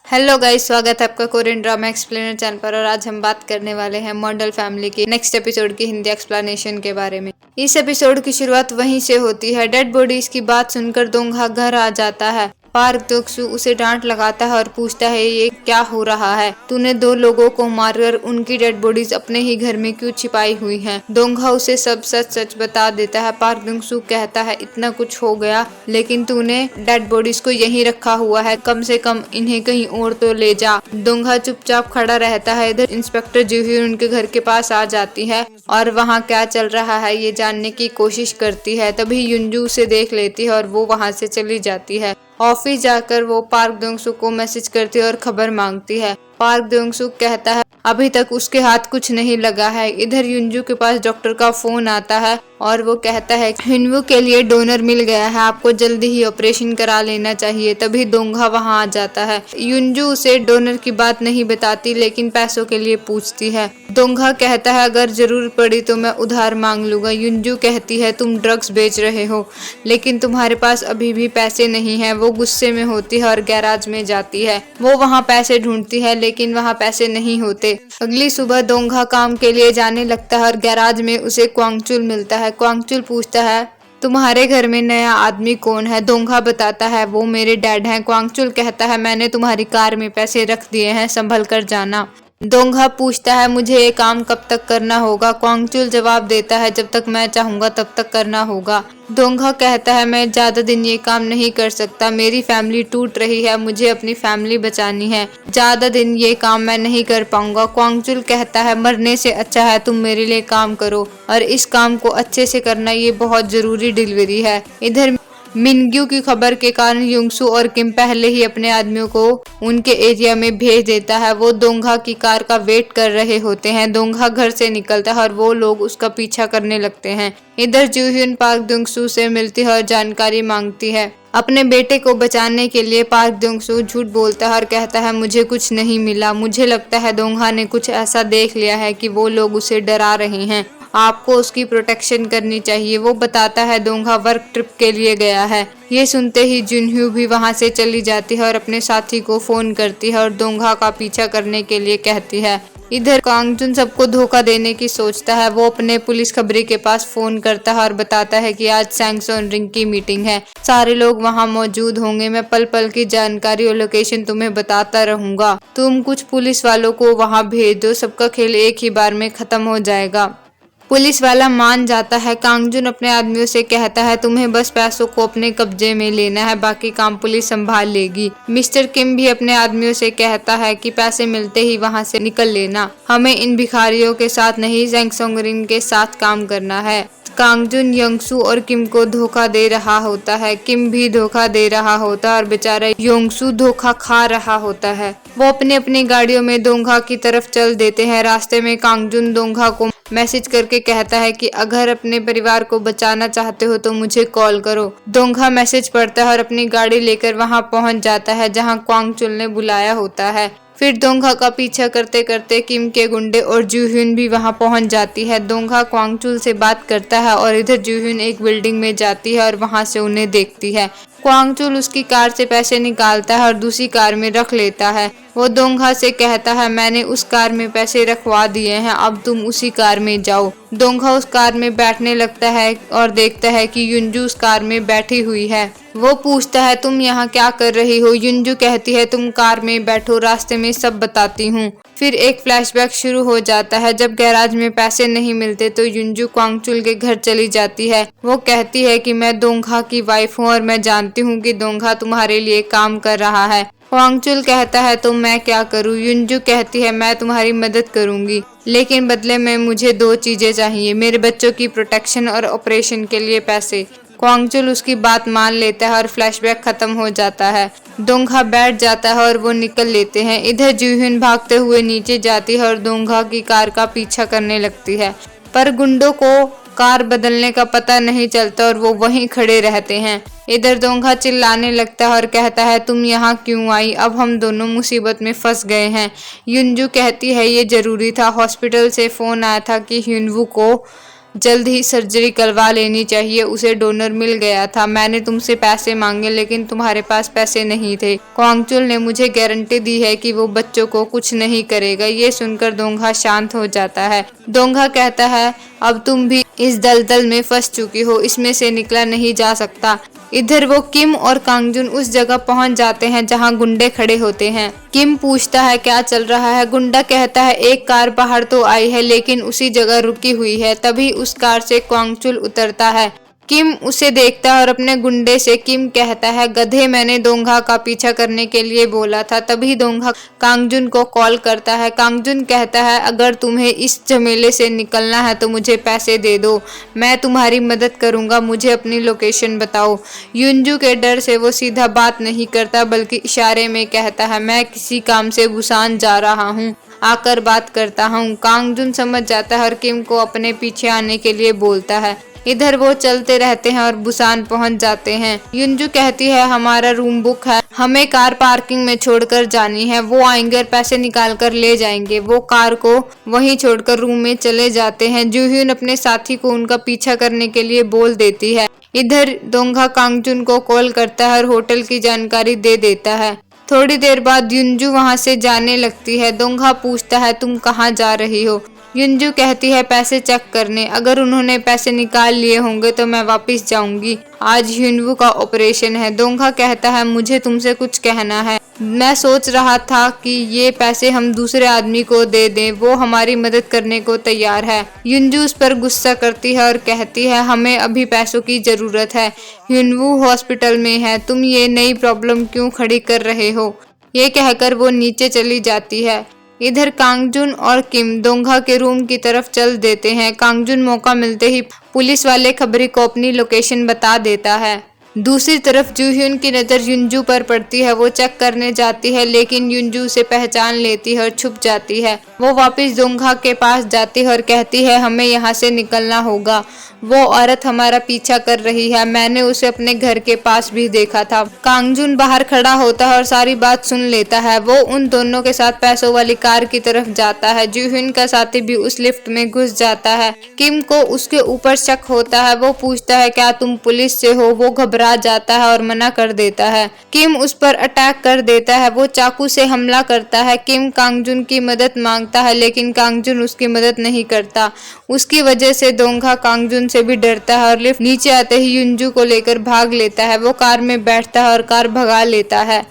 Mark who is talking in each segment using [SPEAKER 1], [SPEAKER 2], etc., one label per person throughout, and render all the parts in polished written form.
[SPEAKER 1] Hello guys, स्वागत है आपका कोरियन ड्रामा एक्सप्लेनर चैनल पर। और आज हम बात करने वाले हैं मॉडल फैमिली के नेक्स्ट एपिसोड की हिंदी एक्सप्लेनेशन के बारे में। इस एपिसोड की शुरुआत वहीं से होती है। डेड बॉडीज की बात सुनकर दोंघा घर आ जाता है। पार्क दोक्सू उसे डांट लगाता है और पूछता है ये क्या हो रहा है, तूने 2 लोगों को मारकर उनकी डेड बॉडीज अपने ही घर में क्यों छिपाई हुई हैं? दोंघा उसे सब सच सच बता देता है। पार्क दोक्सू कहता है इतना कुछ हो गया, लेकिन तूने डेड बॉडीज को यहीं रखा हुआ है, कम से कम इन्हें कहीं और तो ले जा। दोंघा चुपचाप खड़ा रहता है। इधर इंस्पेक्टर जूही उनके घर के पास आ जाती है और वहाँ क्या चल रहा है ये जानने की कोशिश करती है। तभी युंजू उसे देख लेती है और वो वहाँ से चली जाती है। ऑफिस जाकर वो पार्क दोंगसू को मैसेज करती है और खबर मांगती है। पार्क दोंगसू कहता है अभी तक उसके हाथ कुछ नहीं लगा है। इधर युंजू के पास डॉक्टर का फोन आता है और वो कहता है हिनवू के लिए डोनर मिल गया है, आपको जल्दी ही ऑपरेशन करा लेना चाहिए। तभी दोंघा वहां आ जाता है। युंजू उसे डोनर की बात नहीं बताती, लेकिन पैसों के लिए पूछती है। दोंघा कहता है अगर जरूरत पड़ी तो मैं उधार मांग लूंगा। युंजू कहती है तुम ड्रग्स बेच रहे हो, लेकिन तुम्हारे पास अभी भी पैसे नहीं है। वो गुस्से में होती है और गैराज में जाती है। वो वहाँ पैसे ढूंढती है, लेकिन वहाँ पैसे नहीं होते। अगली सुबह दोंघा काम के लिए जाने लगता है और गैराज में उसे क्वांगचुल मिलता है। क्वांगचुल पूछता है तुम्हारे घर में नया आदमी कौन है? दोंघा बताता है वो मेरे डैड हैं। क्वांगचुल कहता है मैंने तुम्हारी कार में पैसे रख दिए हैं, संभल कर जाना। दोंघा पूछता है मुझे ये काम कब तक करना होगा? क्वांगचुल जवाब देता है जब तक मैं चाहूंगा तब तक करना होगा। दोंघा कहता है मैं ज्यादा दिन ये काम नहीं कर सकता, मेरी फैमिली टूट रही है, मुझे अपनी फैमिली बचानी है, ज्यादा दिन ये काम मैं नहीं कर पाऊंगा। क्वांगचुल कहता है मरने से अच्छा है तुम मेरे लिए काम करो, और इस काम को अच्छे से करना, ये बहुत जरूरी डिलीवरी है। इधर मिनग्यू की खबर के कारण युंगसू और किम पहले ही अपने आदमियों को उनके एरिया में भेज देता है। वो दोंघा की कार का वेट कर रहे होते हैं। दोंघा घर से निकलता है और वो लोग उसका पीछा करने लगते हैं। इधर जूhyun पार्क दोंगसू से मिलती है और जानकारी मांगती है। अपने बेटे को बचाने के लिए पार्क दोंगसू झूठ बोलता है और कहता है मुझे कुछ नहीं मिला, मुझे लगता है दोंघा ने कुछ ऐसा देख लिया है कि वो लोग उसे डरा रहे हैं, आपको उसकी प्रोटेक्शन करनी चाहिए। वो बताता है दोंघा वर्क ट्रिप के लिए गया है। ये सुनते ही जुनह्यू भी वहां से चली जाती है और अपने साथी को फोन करती है और दोंघा का पीछा करने के लिए कहती है। इधर क्वांगजुन सबको धोखा देने की सोचता है। वो अपने पुलिस खबरी के पास फोन करता है और बताता है कि आज सैंगसोन रिंग की मीटिंग है, सारे लोग वहां मौजूद होंगे, मैं पल पल की जानकारी और लोकेशन तुम्हें बताता रहूंगा, तुम कुछ पुलिस वालों को वहां भेज दो, सबका खेल एक ही बार में खत्म हो जाएगा। पुलिस वाला मान जाता है। कांगजुन अपने आदमियों से कहता है तुम्हें बस पैसों को अपने कब्जे में लेना है, बाकी काम पुलिस संभाल लेगी। मिस्टर किम भी अपने आदमियों से कहता है कि पैसे मिलते ही वहां से निकल लेना, हमें इन भिखारियों के साथ नहीं सैंगसोन रिंग के साथ काम करना है। कांगजुन योंगसू और किम को धोखा दे रहा होता है, किम भी धोखा दे रहा होता है और बेचारा योंगसू धोखा खा रहा होता है। वो अपनी अपनी गाड़ियों में दोंघा की तरफ चल देते हैं। रास्ते में कांगजुन दोंघा को मैसेज करके कहता है कि अगर अपने परिवार को बचाना चाहते हो तो मुझे कॉल करो। दोंघा मैसेज पढ़ता है और अपनी गाड़ी लेकर वहां पहुंच जाता है जहां क्वांगचुल ने बुलाया होता है। फिर दोंघा का पीछा करते करते किम के गुंडे और जूhyun भी वहां पहुंच जाती है। दोंघा क्वांगचुल से बात करता है और इधर जूhyun एक बिल्डिंग में जाती है और वहां से उन्हें देखती है। क्वांगचुल उसकी कार से पैसे निकालता है और दूसरी कार में रख लेता है। वो दोंघा से कहता है मैंने उस कार में पैसे रखवा दिए हैं, अब तुम उसी कार में जाओ। दोंघा उस कार में बैठने लगता है और देखता है कि युंजू उस कार में बैठी हुई है। वो पूछता है तुम यहाँ क्या कर रही हो? युंजू कहती है तुम कार में बैठो, रास्ते में सब बताती हूँ। फिर एक फ्लैशबैक शुरू हो जाता है। जब गैराज में पैसे नहीं मिलते तो युंजू क्वांगचुल के घर चली जाती है। वो कहती है कि मैं दोंघा की वाइफ हूँ और मैं जानती हूँ कि दोंघा तुम्हारे लिए काम कर रहा है। क्वांगचुल कहता है तो मैं क्या करूँ? युंजू कहती है मैं तुम्हारी मदद करूंगी, लेकिन बदले में मुझे 2 चीजें चाहिए, मेरे बच्चों की प्रोटेक्शन और ऑपरेशन के लिए पैसे। क्वांगचुल उसकी बात मान लेता है और फ्लैशबैक खत्म हो जाता है। दोंघा बैठ जाता है और वो निकल लेते हैं। इधर जूhyun भागते हुए नीचे जाती है और दोंघा की कार का पीछा करने लगती है, पर गुंडों को कार बदलने का पता नहीं चलता और वो वहीं खड़े रहते हैं। इधर दोंघा चिल्लाने लगता है और कहता है तुम यहाँ क्यों आई? अब हम दोनों मुसीबत में फंस गए हैं। युंजू कहती है ये जरूरी था, हॉस्पिटल से फोन आया था कि हिनवू को जल्द ही सर्जरी करवा लेनी चाहिए, उसे डोनर मिल गया था। मैंने तुमसे पैसे मांगे लेकिन तुम्हारे पास पैसे नहीं थे। क्वांगचुल ने मुझे गारंटी दी है कि वो बच्चों को कुछ नहीं करेगा। ये सुनकर दोंगा शांत हो जाता है। दोंगा कहता है अब तुम भी इस दलदल में फंस चुकी हो, इसमें से निकला नहीं जा सकता। इधर वो किम और कांगजुन उस जगह पहुंच जाते हैं जहां गुंडे खड़े होते हैं। किम पूछता है क्या चल रहा है। गुंडा कहता है एक कार बाहर तो आई है लेकिन उसी जगह रुकी हुई है। तभी उस कार से क्वांगचुल उतरता है। किम उसे देखता है और अपने गुंडे से किम कहता है गधे, मैंने दोंगा का पीछा करने के लिए बोला था। तभी दोंगा कांगजुन को कॉल करता है। कांगजुन कहता है अगर तुम्हें इस झमेले से निकलना है तो मुझे पैसे दे दो, मैं तुम्हारी मदद करूंगा, मुझे अपनी लोकेशन बताओ। युनजू के डर से वो सीधा बात नहीं करता बल्कि इशारे में कहता है मैं किसी काम से बुसान जा रहा हूँ, आकर बात करता हूँ। कांगजुन समझ जाता है और किम को अपने पीछे आने के लिए बोलता है। इधर वो चलते रहते हैं और बुसान पहुंच जाते हैं। युनजू कहती है हमारा रूम बुक है, हमें कार पार्किंग में छोड़कर जानी है, वो आएंगे और पैसे निकाल कर ले जाएंगे। वो कार को वहीं छोड़कर रूम में चले जाते हैं। जूhyun अपने साथी को उनका पीछा करने के लिए बोल देती है। इधर दोंगा कांगजुन को कॉल करता है और होटल की जानकारी दे देता है। थोड़ी देर बाद युनजू वहां से जाने लगती है। दोंगा पूछता है तुम कहाँ जा रही हो। युनजू कहती है पैसे चेक करने, अगर उन्होंने पैसे निकाल लिए होंगे तो मैं वापस जाऊंगी, आज ह्युनवू का ऑपरेशन है। दोंगा कहता है मुझे तुमसे कुछ कहना है, मैं सोच रहा था कि ये पैसे हम दूसरे आदमी को दे दें, वो हमारी मदद करने को तैयार है। युनजू उस पर गुस्सा करती है और कहती है हमें अभी पैसों की जरूरत है, ह्युनवू हॉस्पिटल में है, तुम ये नई प्रॉब्लम क्यों खड़ी कर रहे हो। ये कहकर वो नीचे चली जाती है। इधर कांगजुन और किम दोंगा के रूम की तरफ चल देते हैं। कांगजुन मौका मिलते ही पुलिस वाले खबरी को अपनी लोकेशन बता देता है। दूसरी तरफ जूhyun की नज़र युनजू पर पड़ती है। वो चेक करने जाती है लेकिन युनजू उसे पहचान लेती है और छुप जाती है। वो वापस दोंगा के पास जाती है और कहती है हमें यहाँ से निकलना होगा, वो औरत हमारा पीछा कर रही है, मैंने उसे अपने घर के पास भी देखा था। कांगजुन बाहर खड़ा होता है और सारी बात सुन लेता है। वो उन दोनों के साथ पैसों वाली कार की तरफ जाता है। जूhyun का साथी भी उस लिफ्ट में घुस जाता है। किम को उसके ऊपर शक होता है। वो पूछता है क्या तुम पुलिस से हो। वो घबरा जाता है और मना कर देता है। किम उस पर अटैक कर देता है। वो चाकू से हमला करता है। किम कांगजुन की मदद मांगता है लेकिन कांगजुन उसकी मदद नहीं करता। उसकी वजह से दोंगा कांगजुन से भी डरता है और लिफ्ट नीचे आते ही युनजू को लेकर भाग लेता है। वो कार में बैठता है और कार भगा लेता है।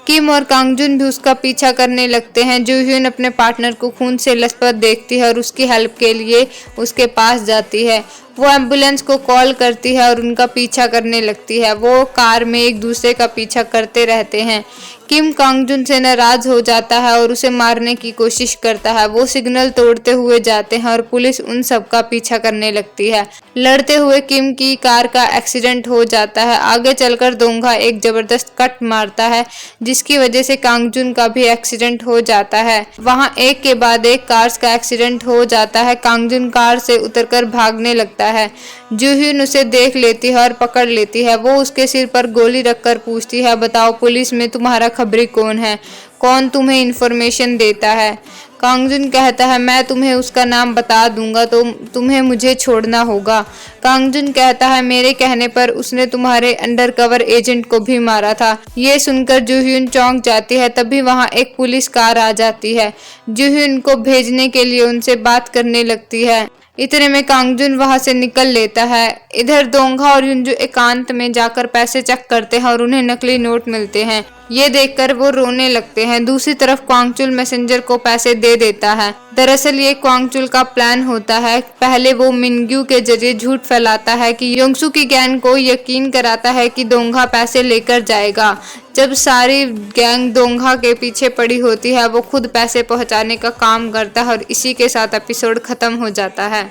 [SPEAKER 1] किम और कांगजुन भी उसका पीछा करने लगते हैं। जूhyun अपने पार्टनर को खून से लथपथ देखती है और उसकी हेल्प के लिए उसके पास जाती है। वो एम्बुलेंस को कॉल करती है और उनका पीछा करने लगती है। वो कार में एक दूसरे का पीछा करते रहते हैं। किम कांगजुन से नाराज हो जाता है और उसे मारने की कोशिश करता है। वो सिग्नल तोड़ते हुए जाते हैं और पुलिस उन सब का पीछा करने लगती है। लड़ते हुए किम की कार का एक्सीडेंट हो जाता है। आगे चलकर दोंगा एक जबरदस्त कट मारता है जिसकी वजह से कांगजुन का भी एक्सीडेंट हो जाता है। वहां एक के बाद एक कार्स का एक्सीडेंट हो जाता है। कांगजुन कार से उतरकर भागने लगता है। जूhyun उसे देख लेती है और पकड़ लेती है। वो उसके सिर पर गोली रखकर पूछती है बताओ पुलिस में तुम्हारा खबरी कौन है, कौन तुम्हें इन्फॉर्मेशन देता है। कांगजुन कहता है मैं तुम्हें उसका नाम बता दूंगा तो तुम्हें मुझे छोड़ना होगा। कांगजुन कहता है मेरे कहने पर उसने तुम्हारे अंडरकवर एजेंट को भी मारा था। ये सुनकर जूhyun चौंक जाती है। तभी वहां एक पुलिस कार आ जाती है। जूhyun को भेजने के लिए उनसे बात करने लगती है। इतने में कांगजुन वहां से निकल लेता है। इधर दोंगा और युनजू एकांत में जाकर पैसे चेक करते हैं और उन्हें नकली नोट मिलते हैं। ये देखकर वो रोने लगते हैं। दूसरी तरफ क्वांगचुल मैसेंजर को पैसे दे देता है। दरअसल ये क्वांगचुल का प्लान होता है। पहले वो मिनग्यू के जरिए झूठ फैलाता है कि योंगसू की गैंग को यकीन कराता है कि दोंगा पैसे लेकर जाएगा। जब सारी गैंग दोंगा के पीछे पड़ी होती है वो खुद पैसे पहुंचाने का काम करता है और इसी के साथ एपिसोड खत्म हो जाता है।